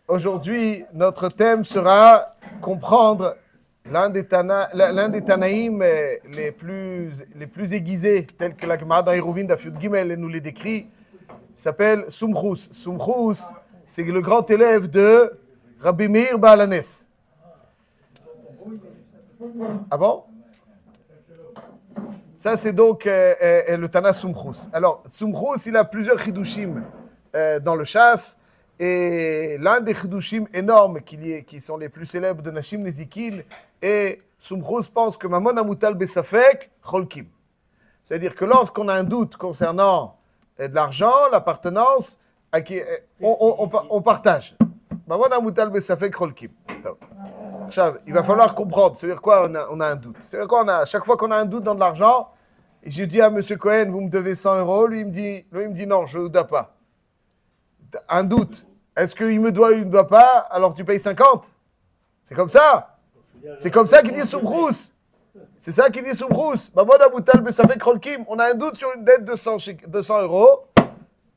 Aujourd'hui, notre thème sera comprendre l'un des Tanaïm les plus aiguisés, tels que la Gemara dans Eruvin d'Afiud Gimel nous les décrit, s'appelle Sumchus. Sumchus, c'est le grand élève de Rabbi Meir Baal Hanes. Ah bon? Ça, c'est donc le Tana Sumchus. Alors, Sumchus, il a plusieurs chidushim dans le chasse. Et l'un des chidushim énormes qui sont les plus célèbres de Nashim Nezikil est Sumchus pense que Mamon Amutal Besafek Cholkim. C'est-à-dire que lorsqu'on a un doute concernant de l'argent, l'appartenance, on partage. Mamon Amutal Besafek Cholkim. Il va falloir comprendre. C'est-à-dire quoi on a un doute. C'est-à-dire quoi chaque fois qu'on a un doute dans de l'argent, et je dis à M. Cohen, vous me devez 100 €, lui il me dit non, je ne vous dois pas. Un doute. Est-ce qu'il me doit ou il ne me doit pas, alors tu payes 50? C'est comme ça. C'est comme ça qu'il dit Sumchus. C'est ça qu'il dit Sumchus. On a un doute sur une dette de 100 €.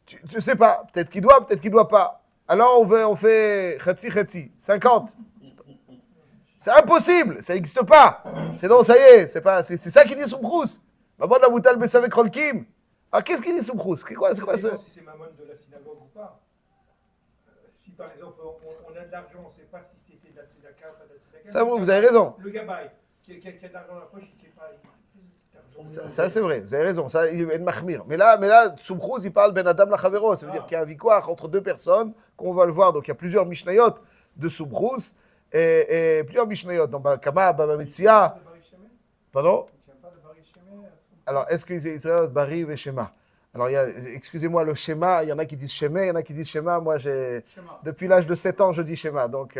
Tu ne sais pas. Peut-être qu'il doit, peut-être qu'il ne doit pas. Alors on fait Khatsi, 50. C'est impossible. Ça n'existe pas. Sinon, ça y est. C'est ça qu'il dit Sumchus. Alors qu'est-ce qu'il dit Sumchus? C'est quoi ça? Si c'est Mammon de la synagogue ou pas. Si par exemple on a de l'argent, on ne sait pas si c'était de la tzedaka ou pas de la tzedaka. Ça, vous avez raison. Le gabaï, qui a de l'argent dans la poche, il ne sait pas. Ça c'est vrai, vous avez raison. Ça, il est mahmir. Mais là, Sumchus, il parle ben adam la chavero. Ça veut dire qu'il y a un victoire entre deux personnes, qu'on va le voir. Donc il y a plusieurs mishnayot de Sumchus et plusieurs mishnayot. Donc Kama, Baba Metzia. Pardon? Alors, est-ce que c'est Bari et Shema? Alors, excusez-moi, le schéma, il y en a qui disent Shema, il y en a qui disent Shema. Moi, depuis l'âge de 7 ans, je dis Shema. Donc,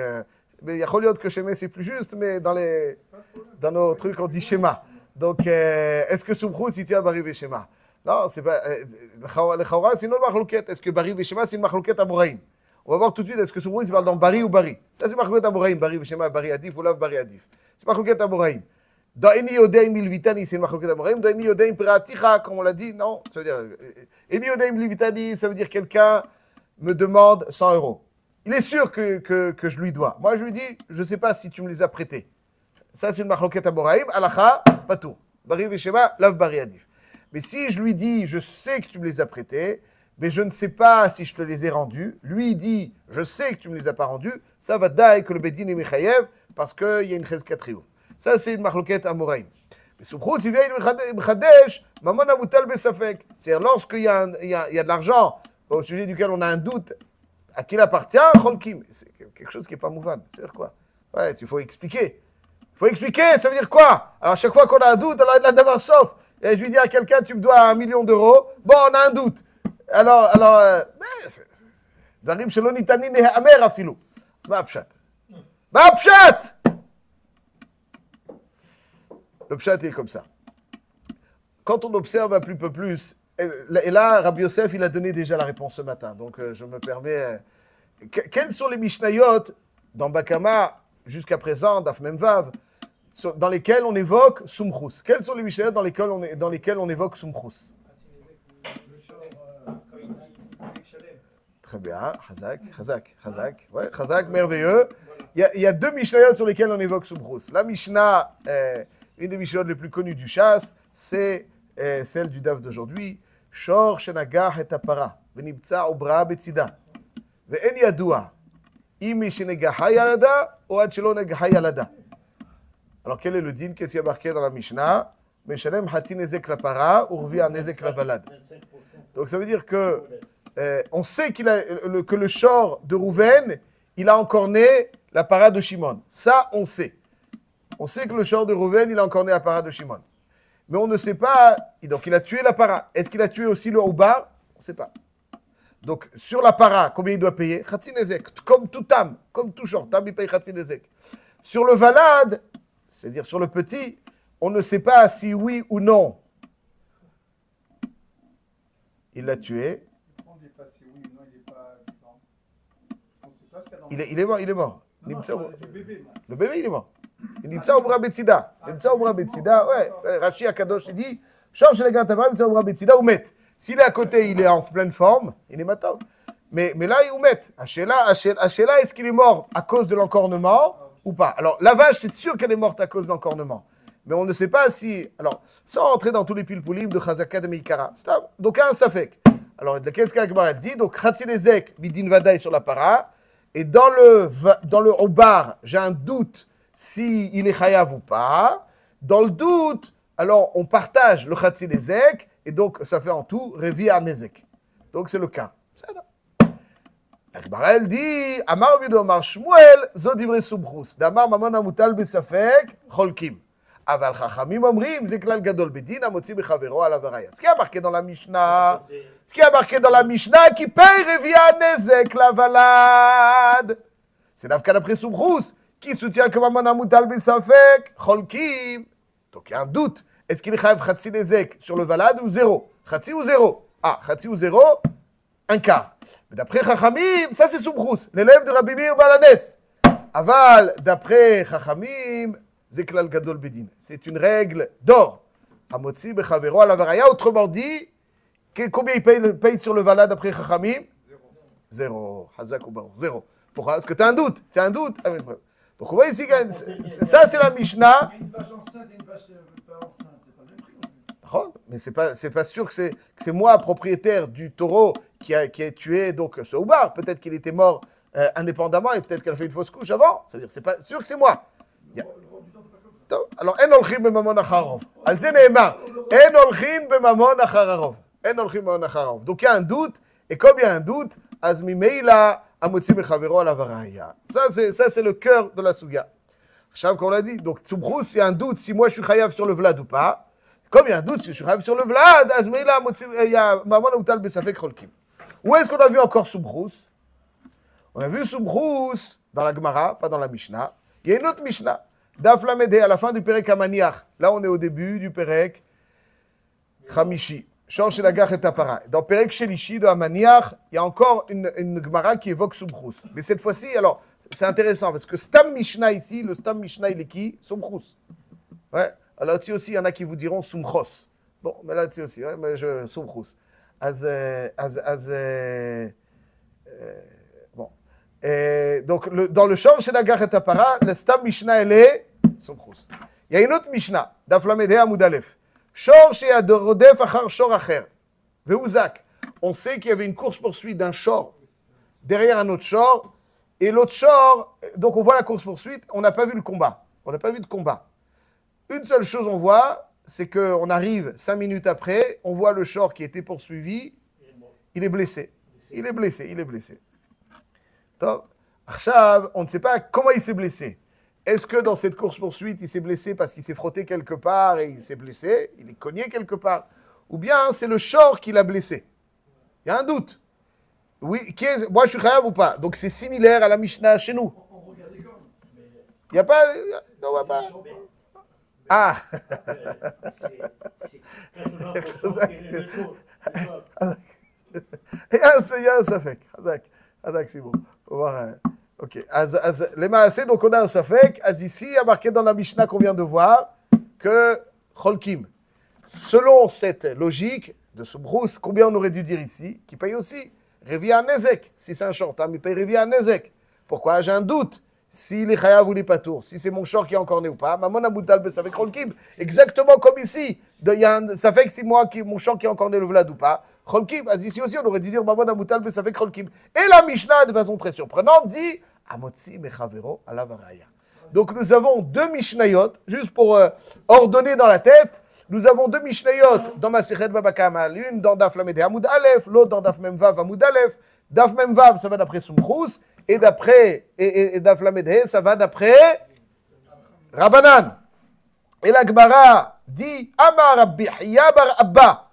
mais il y a Choliot que Shema, c'est plus juste, mais dans nos trucs, on dit Shema. Donc, est-ce que Sumchus, il tient Bari et Shema? Non, c'est pas. Le Chawra, c'est une autre marlouquette. Est-ce que Bari et Shema, c'est une marlouquette à Moraïm? On va voir tout de suite, est-ce que Sumchus, il parle dans Bari ou Bari? Ça, c'est une marlouquette à Moraïm. Bari et Shema, Bari Adif, ou Lav Bari Adif. C'est une marlouquette à Moraïm. Dans Eni Yodeim Ilvitani, c'est une marque d'Amorim. Dans Eni Yodeim Piraticha, comme on l'a dit, non. Ça veut dire, Eni Yodeim Ilvitani, ça veut dire quelqu'un me demande 100 €. Il est sûr que je lui dois. Moi, je lui dis, je ne sais pas si tu me les as prêtés. Ça, c'est une marque d'Amorim. Alacha, Patour. Bari Veshema, Lav Bari Adif. Mais si je lui dis, je sais que tu me les as prêtés, mais je ne sais pas si je te les ai rendus, lui dit, je sais que tu ne me les as pas rendus, ça va daï que le Bedin est Mechayev, parce qu'il y a une chescatriou. Ça, c'est une marloquette à Moraïm. Mais Sumchus, il vient de Mchadesh, Mamon Amutal Besafek. C'est-à-dire, lorsqu'il y a de l'argent au sujet duquel on a un doute, à qui il appartient, Cholkim. C'est quelque chose qui n'est pas mouvant. C'est-à-dire quoi? Ouais, il faut expliquer. Il faut expliquer, ça veut dire quoi? Alors, chaque fois qu'on a un doute, alors il a d'avoir sauf. Et je lui dis à quelqu'un, tu me dois 1 million d'euros. Bon, on a un doute. Alors, Darim Sheloni Tani Nehamer Afilou. Ma'apshat. Ma'apshat! Le pshat est comme ça. Quand on observe un peu plus, et là, Rabbi Yosef, il a donné déjà la réponse ce matin, donc je me permets... Quels sont les Mishnayot, dans Bakama, jusqu'à présent, Daf Memvav, dans lesquels on évoque Sumchus? Quels sont les Mishnayot dans lesquels on évoque Sumchus? Très bien, Chazak. Ouais, Chazak, merveilleux. Il y a 2 Mishnayot sur lesquels on évoque Sumchus. La Mishnah... une des mishnayot les plus connues du chasse, c'est celle du Daf d'aujourd'hui. Shor shenagah et apara, v'nibtza ubra betzida, ve'en yadua, im shenegaha yalada ou ad shelo negaha yalada. Alors quel est le din? Qu'est-ce qui est marqué dans la Mishnah? Meshalem hati nezek la para, urvi a nezek la valad. Donc ça veut dire que on sait que le shor de Rouven, il a encore né la para de Shimon. Ça, on sait. On sait que le shor de Rouven, il a encore né la para de Shimon. Mais on ne sait pas, donc il a tué la para. Est-ce qu'il a tué aussi le Oubar? On ne sait pas. Donc sur la para, combien il doit payer? Khatsi nezek, comme tout tam, comme tout shor, tam il paye khatsi nezek. Sur le valad, c'est-à-dire sur le petit, on ne sait pas si oui ou non. Il l'a tué. Il est mort. Non, le bébé, il est mort. Il dit ça au bras Betsida. Ouais. Rashi Akadosh dit change les gars, il dit ça au bras Betsida ou met. S'il est à côté, il est en pleine forme, il est matov. Mais là, il met. Hachela, est-ce qu'il est mort à cause de l'encornement ou pas? Alors, la vache, c'est sûr qu'elle est morte à cause de l'encornement. Mais on ne sait pas si... Alors, sans rentrer dans tous les pilpoulim de Chazaka de Meikara. Donc, un safek. Alors, qu'est-ce qu'Akbar dit? Donc, Khatzilezek, Midin Vadaï sur la para. Et dans le Obar, j'ai un doute s'il est chayav ou pas. Dans le doute, alors on partage le Khatzilezek. Et donc, ça fait en tout Revi Arnezek. Donc, c'est le cas. C'est là. Akbar elle dit Amar Bido Amar Shmuel, Zodivre Subchus. Damar Mamon Amutal Besafek, Cholkim. Aval Chachamim Omrim, Zeklal Gadol Bedin, Amotzi Bechavero Alav Araya. Ce qui est marqué dans la Mishnah, qui paye Revia Nezek la valade. C'est l'Afka d'après Subchus, qui soutient que Mamon Amutal Besafek, Cholkim. Donc il y a un doute. Est-ce qu'il est chayav Khatsi Nezek sur le valade ou zéro? Khatsi ou zéro? Ah, Khatsi ou zéro, un quart. Mais d'après Chachamim, ça c'est Subchus, l'élève de Rabbi Meir Balades. Aval, d'après Chachamim, Zeklal Gadol Bedin. C'est une règle d'or. Amotzi Bechavero Alavaraya. Autrement dit, combien il paye sur le valade d'après Chachamim? Zéro. Hazak ou Baruch. Zéro. Pourquoi? Parce que tu as un doute. Donc on voit ici, ça c'est la Mishnah. Une vache enceinte et une vache pas enceinte, c'est pas le même prix. Mais c'est pas sûr que c'est moi, propriétaire du taureau, qui a tué donc ce Oubar. Peut-être qu'il était mort indépendamment et peut-être qu'elle a fait une fausse couche avant. C'est-à-dire, c'est pas sûr que c'est moi. Alors, en olchim b'mamon acharov. Al ze ne'emar. En olchim b'mamon acharov. En olchim b'mamon acharov. Donc, il y a un doute. Et comme il y a un doute, az mimeila amotzi bechavero alav araya. Ça, c'est le cœur de la souga. Chav, comme on l'a dit. Donc, Subchus, il y a un doute si moi je suis chayav sur le vlad ou pas. Comme il y a un doute si je suis chayav sur le vlad, az mimeila amotzi, il y a mamon utal besafek cholkim. Où est-ce qu'on a vu encore Subchus? On a vu Subchus dans la Gemara, pas dans la Mishnah. Il y a une autre Mishnah. Daf Lamedé, à la fin du Perek Amaniach. Là, on est au début du Perek Chamishi. Change la gare et tapara. Dans Perek Shelishi de Amaniach, il y a encore une Gemara qui évoque Subchus. Mais cette fois-ci, alors, c'est intéressant parce que Stam Mishnah ici, le Stam Mishnah, il est qui? Subchus. Ouais. Alors, ici aussi, il y en a qui vous diront Sumchos. Bon, mais là, ici aussi, ouais, mais Subchus. Bon. Donc, dans le champ chez la gare et Apara, le Stam Mishnah, elle est Subchus. Il y a une autre Mishnah, Daflamedé Amoud Aleph. Shor chez Adorodef Achar Shor Acher. Veouzak. On sait qu'il y avait une course-poursuite d'un shor derrière un autre shor. Et l'autre shor, donc on voit la course-poursuite, on n'a pas vu le combat. On n'a pas vu de combat. Une seule chose on voit, c'est qu'on arrive 5 minutes après, on voit le shor qui était poursuivi, il est blessé. Il est blessé. Donc, Arshav, on ne sait pas comment il s'est blessé. Est-ce que dans cette course-poursuite, il s'est blessé parce qu'il s'est frotté quelque part et il s'est blessé, il est cogné quelque part, ou bien c'est le shor qui l'a blessé? Il y a un doute. Oui, moi je suis chayav ou pas? Donc c'est similaire à la Mishnah chez nous. On regarde les cornes. Il n'y a pas... Non, on va pas... Ah. Il y a un safek. Hazak, c'est bon. On va voir. Ok. Les maasé, donc on a un safek. Ici, il y a marqué dans la Mishnah qu'on vient de voir que Cholkim, selon cette logique de Subchus, combien on aurait dû dire ici, qui paye aussi Revi Nezek. Si c'est un short, il paye Revi Nezek. Pourquoi? J'ai un doute. S'il est chayav ou il est patour, si c'est mon short qui est encore né ou pas, Mamon Aboutal Besafek Cholkim, exactement comme ici. Ça fait que si mon short qui est encore né le vlad ou pas, Cholkim, ici aussi on aurait dû dire Mamon Aboutal Besafek Cholkim. Et la Mishnah, de façon très surprenante, dit Amotzi Mechavero Alav Araya. Donc nous avons deux Mishnayot, juste pour ordonner dans la tête. Nous avons deux Mishnayot dans Masechet Baba Kama, l'une dans Daf Lamedé Amoud Aleph, l'autre dans Daf Memvav Amoud Aleph. Daf Memvav, ça va d'après Subchus, et d'après Daf Lamedé, ça va d'après Rabbanan. Et la Gemara dit Amar Rabbi Hiya bar Abba,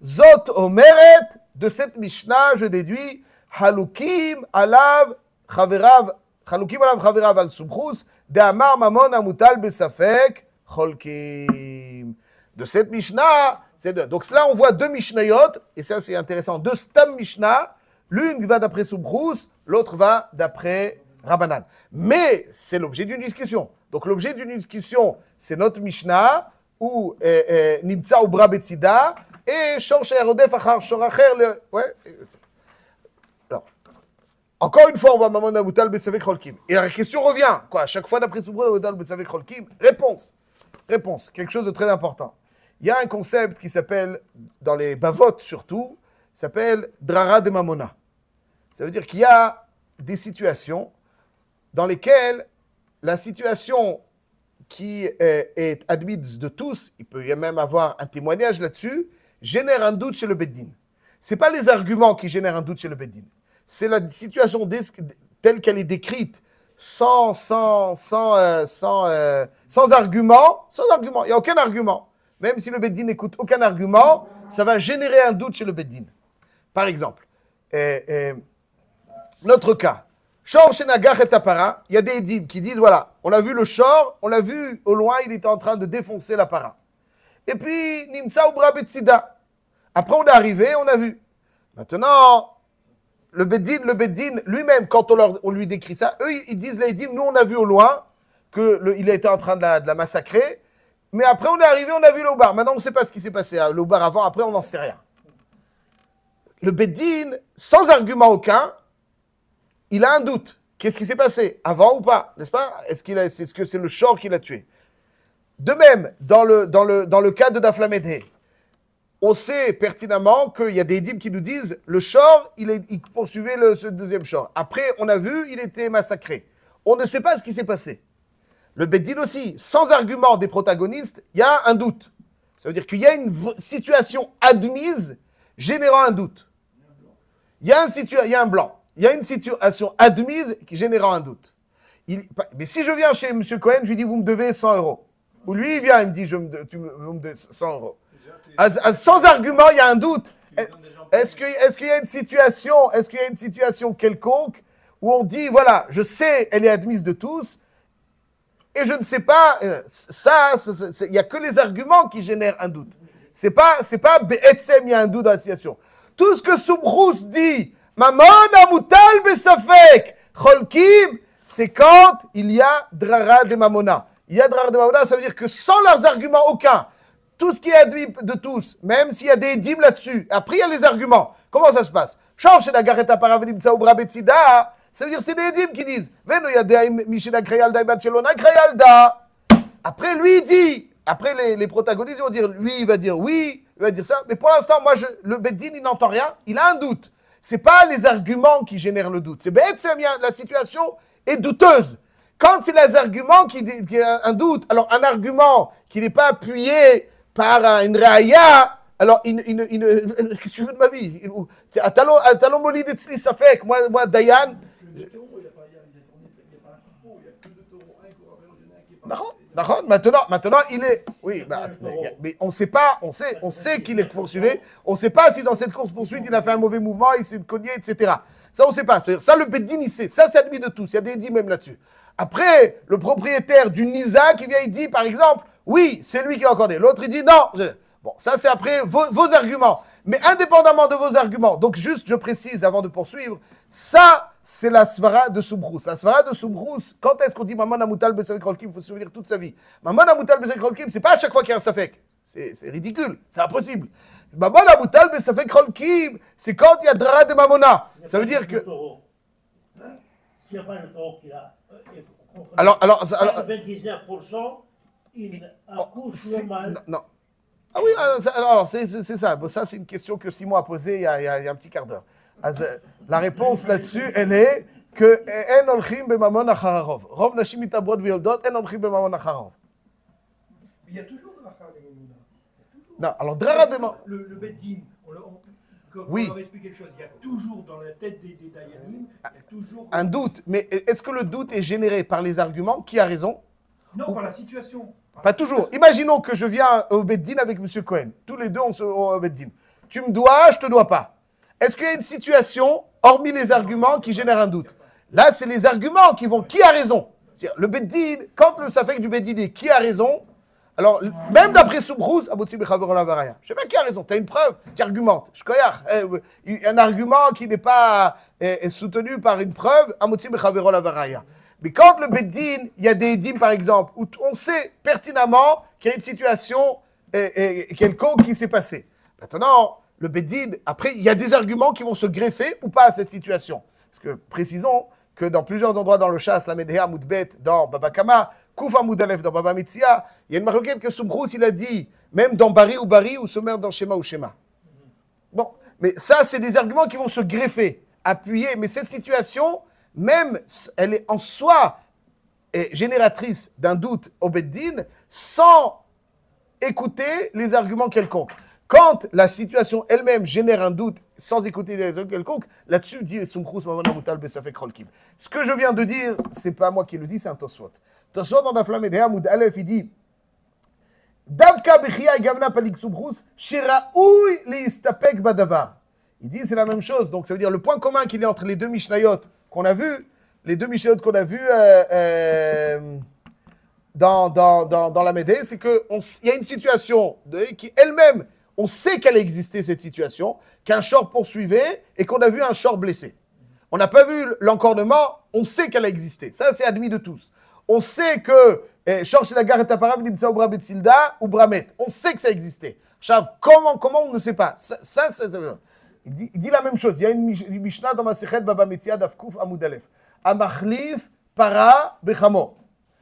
Zot Omeret, de cette Mishnah, je déduis Halukim alav Chaverav al Subchus, de Amar Mamon Amutal Besafek Cholkim. De cette Mishnah, donc là on voit deux Mishnayot, et ça c'est intéressant, deux Stam Mishnah, l'une va d'après Subchus, l'autre va d'après Rabbanan. Mais c'est l'objet d'une discussion. Donc l'objet d'une discussion, c'est notre Mishnah, ou Nimtza ou Bra Betzida, et Shor She'arodef Achar Shor Acher, ouais. Alors, Encore une fois, on voit Maman Amoutal Betsavek Rolkim. Et la question revient. Quoi, à chaque fois d'après Soubrouz, Amoutal Betsavek Rolkim. Réponse. Réponse. Quelque chose de très important. Il y a un concept qui s'appelle, dans les bavotes surtout, s'appelle Drara de Mamona. Ça veut dire qu'il y a des situations dans lesquelles la situation qui est admise de tous, il peut y même avoir un témoignage là-dessus, génère un doute chez le Beddin. Ce n'est pas les arguments qui génèrent un doute chez le Beddin. C'est la situation telle qu'elle est décrite, sans argument. Sans argument. Il n'y a aucun argument. Même si le Beddin n'écoute aucun argument, ça va générer un doute chez le Beddin. Par exemple, notre cas, Shor Shenagach et Tapara, il y a des édibs qui disent, voilà, on a vu le Shor, on l'a vu au loin, il était en train de défoncer la para. Et puis, Nimtsa Ubra Betsida. Après, on est arrivé, on a vu. Maintenant, le Beddin lui-même, quand on lui décrit ça, eux, ils disent, les édibs, nous, on a vu au loin qu'il était en train de la massacrer. Mais après, on est arrivé, on a vu l'Obar. Maintenant, on ne sait pas ce qui s'est passé à l'Obar avant, après, on n'en sait rien. Le Beddin, sans argument aucun, il a un doute. Qu'est-ce qui s'est passé? Avant ou pas? N'est-ce pas? Est-ce que c'est le Shor qui l'a tué? De même, dans le cas de Daflamedhe, on sait pertinemment qu'il y a des dîmes qui nous disent le Shor, il poursuivait ce deuxième Shor. Après, on a vu, il était massacré. On ne sait pas ce qui s'est passé. Le Beddin aussi, sans argument des protagonistes, il y a un doute. Ça veut dire qu'il y a une situation admise générant un doute. Il y a un blanc. Il y a une situation admise qui générant un doute. Mais si je viens chez M. Cohen, je lui dis, vous me devez 100 €. Ou lui, il vient, il me dit, vous me devez 100 €. Sans argument, il y a un doute. Est-ce qu'il y a une situation quelconque où on dit, voilà, je sais, elle est admise de tous, et je ne sais pas, il n'y a que les arguments qui génèrent un doute. C'est pas Be'etzem, il y a un doute dans la situation. Tout ce que Soubrouz dit, Mamon Amoutal Besafek Cholkim, c'est quand il y a Drara de Mamona. Il y a Drara de Mamona, ça veut dire que sans leurs arguments aucun, tout ce qui est admis de tous, même s'il y a des dîmes là-dessus, après il y a les arguments. Comment ça se passe? Change la gareta paravenim tsaoubra betsida, ça veut dire c'est des dîmes qui disent Veno yadea mishina kreyalda ibat shelona kreyalda. Après lui il dit, après les protagonistes vont dire, lui il va dire oui, il va dire ça, mais pour l'instant, moi le Beddin il n'entend rien, il a un doute. C'est pas les arguments qui génèrent le doute. C'est bête, la situation est douteuse. Quand c'est les arguments qui ont un doute, alors un argument qui n'est pas appuyé par une raya, alors qu'est-ce que tu veux de ma vie? Talon moli de tzli safek, moi Dayan. Maintenant, il est. Oui, mais on sait pas, on sait qu'il est poursuivi. On ne sait pas si dans cette course-poursuite, il a fait un mauvais mouvement, il s'est cogné, etc. Ça, on ne sait pas. Ça, le Beddin, il sait. Ça, c'est admis de tous. Il y a des dits même là-dessus. Après, le propriétaire du Nisa qui vient, il dit, par exemple, oui, c'est lui qui l'a accordé. L'autre, il dit non. Bon, ça, c'est après vos arguments. Mais indépendamment de vos arguments, donc juste, je précise avant de poursuivre, ça, c'est la svara de Soubrouz. La svara de Soubrouz, quand est-ce qu'on dit Maman Amoutal Besafek Rolkim, il faut se souvenir toute sa vie. Maman Amoutal Besafek Rolkim, c'est pas à chaque fois qu'il y a un Safek. C'est ridicule, c'est impossible. Maman Amoutal Besafek Rolkim, c'est quand il y a Drara de Mamona. Ça veut dire que. S'il n'y a pas le taureau qui a. Alors, 99%, il accouche normal. Non. Ah oui, alors c'est ça. Bon, ça, c'est une question que Simon a posée il y a un petit quart d'heure. La réponse là-dessus, elle est que en olchim b'mamon achararov. Rov nashim mitabrot v'yoldot, en olchim b'mamon achararov. Mais il y a toujours de l'achat des Mamona. Non, alors Drara de Le Beddin, oui. On leur explique quelque chose. Il y a toujours dans la tête des Dayanim, il y a toujours un doute. Mais est-ce que le doute est généré par les arguments? Qui a raison? Non, par la situation. Pas toujours. Imaginons que je viens au Beddin avec M. Cohen. Tous les deux, on se au Beddin. Tu me dois, je te dois pas. Est-ce qu'il y a une situation, hormis les arguments, qui génère un doute? Là, c'est les arguments qui vont. Qui a raison? Le Beddin, quand le Safek du Beddin est qui a raison, alors, même d'après Soubrouz, je sais pas qui a raison. Tu as une preuve, tu argumentes. Un argument qui n'est pas soutenu par une preuve, mais quand le Beddin, il y a des dîmes par exemple, où on sait pertinemment qu'il y a une situation quelconque qui s'est passée. Maintenant, le Beddin, après, il y a des arguments qui vont se greffer ou pas à cette situation. Parce que précisons que dans plusieurs endroits dans le chasse, la Medhea Moudbet dans Baba Kama, Koufa Moudalef dans Baba Mitzia, il y a une marloquette que Soumchrous, il a dit, même dans Bari ou sommaire dans Shema ou Shema. Bon, mais ça, c'est des arguments qui vont se greffer, appuyer. Mais cette situation, même, elle est en soi génératrice d'un doute au Beddin, sans écouter les arguments quelconques. Quand la situation elle-même génère un doute sans écouter les arguments quelconques, là-dessus, dit Soumchrous Mamana Moutal Besafek Rolkim. Ce que je viens de dire, c'est pas moi qui le dis, c'est un Tosfot. Tosfot dans la flamme Edea Moud Aleph, il dit Davka Bechia Gavna Palik Soumchrous, Shiraoui Liistapek Badavar. Il dit c'est la même chose. Donc ça veut dire le point commun qu'il y a entre les deux Mishnayot qu'on a vus, dans la Médée, c'est qu'il y a une situation qui elle-même, on sait qu'elle existait cette situation, qu'un short poursuivait et qu'on a vu un short blessé. On n'a pas vu l'encornement, on sait qu'elle a existé. Ça, c'est admis de tous. On sait que short chez la gare est apparable, l'imtsa ou brabetsilda ou bramet. On sait que ça existait. Comment on ne sait pas. Il dit la même chose. Il y a une Mishnah dans ma Sechet Baba Metzia d'Afkouf Amoud Aleph. Amachlif para bechamo.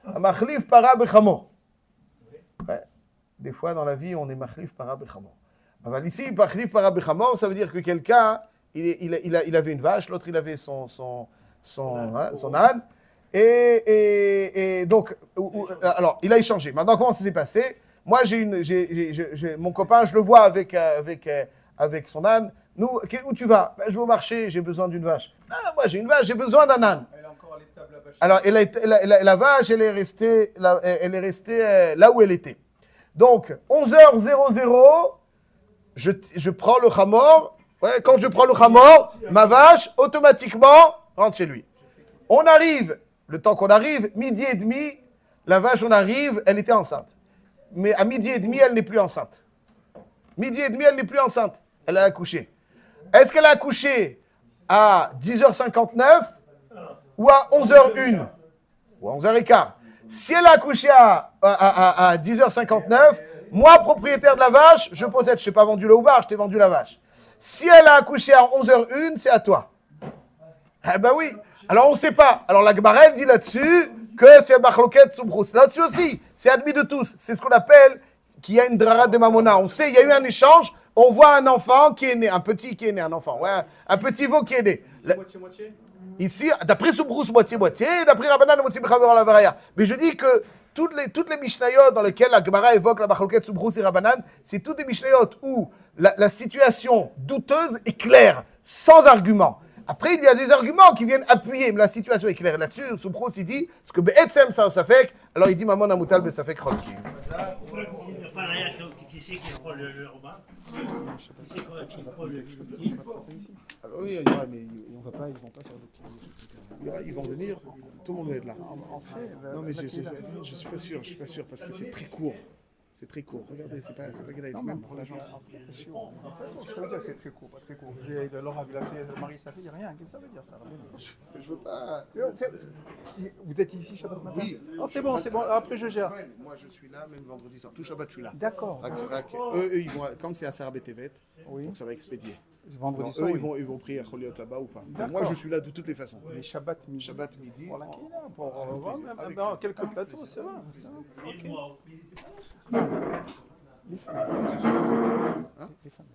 Amachlif para bechamo. Ouais. Des fois dans la vie, on est machlif para bechamo. Ici, machlif para bechamo, ça veut dire que quelqu'un, il avait une vache, l'autre il avait son âne. Et donc, alors, il a échangé. Maintenant, comment ça s'est passé? Moi, mon copain, je le vois avec son âne. Nous, où tu vas? Ben, je vais au marché, j'ai besoin d'une vache. Ah, moi j'ai une vache, j'ai besoin d'un âne. Elle est encore à l'étable, la vache. Alors, la vache, elle est restée là où elle était. Donc, 11h00, je prends le khamor. Ouais, quand je prends le khamor, ma vache, automatiquement, rentre chez lui. On arrive, le temps qu'on arrive, midi et demi, la vache, on arrive, elle était enceinte. Mais à midi et demi, elle n'est plus enceinte. Midi et demi, elle n'est plus enceinte. Elle a accouché. Est-ce qu'elle a accouché à 10h59 ou à 11h01 ou à 11h15? Si elle a accouché à 10h59, moi, propriétaire de la vache, je possède, je t'ai pas vendu le houbard, je t'ai vendu la vache. Si elle a accouché à 11h01, c'est à toi. Eh ben oui. Alors on ne sait pas. Alors la Gemara, elle dit là-dessus que c'est Machloket Soumchrous. Là-dessus aussi, c'est admis de tous. C'est ce qu'on appelle qu'il y a une drara de mamona. On sait, il y a eu un échange. On voit un enfant qui est né, un petit qui est né, un enfant, ouais, un petit veau qui est né. Moitié-moitié. Ici, d'après Soumchrous, moitié-moitié, d'après Rabbanan, moitié-moitié la varaya. Mais je dis que toutes les Mishnayot dans lesquelles la Gemara évoque la Machloket Soumchrous et Rabbanan, c'est toutes des Mishnayot où la situation douteuse est claire, sans argument. Après, il y a des arguments qui viennent appuyer, mais la situation est claire. Là-dessus, Soumchrous, il dit, ce que Be'etzem ça fait, alors il dit, Maman Amoutal Besafek Rolkim. Qui c'est qui prend le repas? Qui c'est qui prend le petit? Alors oui, mais ils vont pas faire de petits, etc. Ils vont venir, tout le monde va être là. En fait, Non, mais je suis pas sûr, parce que c'est très court. C'est très court. Regardez, c'est pas grave, même pour la jambe. ça veut dire que c'est très court, pas très court. Laura, il a fait Marie, ça fait rien. Qu'est-ce que ça veut dire ça? Je veux pas. Vous êtes ici Shabbat matin? Oui. Oh, c'est bon. Après, je gère. Moi, je suis là, même vendredi soir. Tout Shabbat, je suis là. D'accord. Eux, ils vont, comme c'est à Sarah Betevet, Oui. donc ça va expédier. Vendredi Alors, soir. eux, ils vont prier à Choliot là-bas ou pas. D'accord. Moi, je suis là de toutes les façons. Mais Shabbat midi. Shabbat midi. Pour la Kina, pour quelques plateaux, c'est vrai. Les femmes. Hein? Les femmes.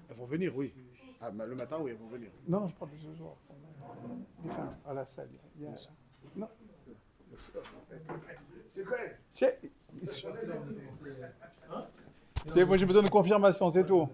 Elles vont venir, oui. Ah, le matin, oui, elles vont venir. Non, je parle de ce soir. Les femmes, à la salle. Il y a... Non. C'est quoi? Moi, j'ai besoin de confirmation, c'est tout.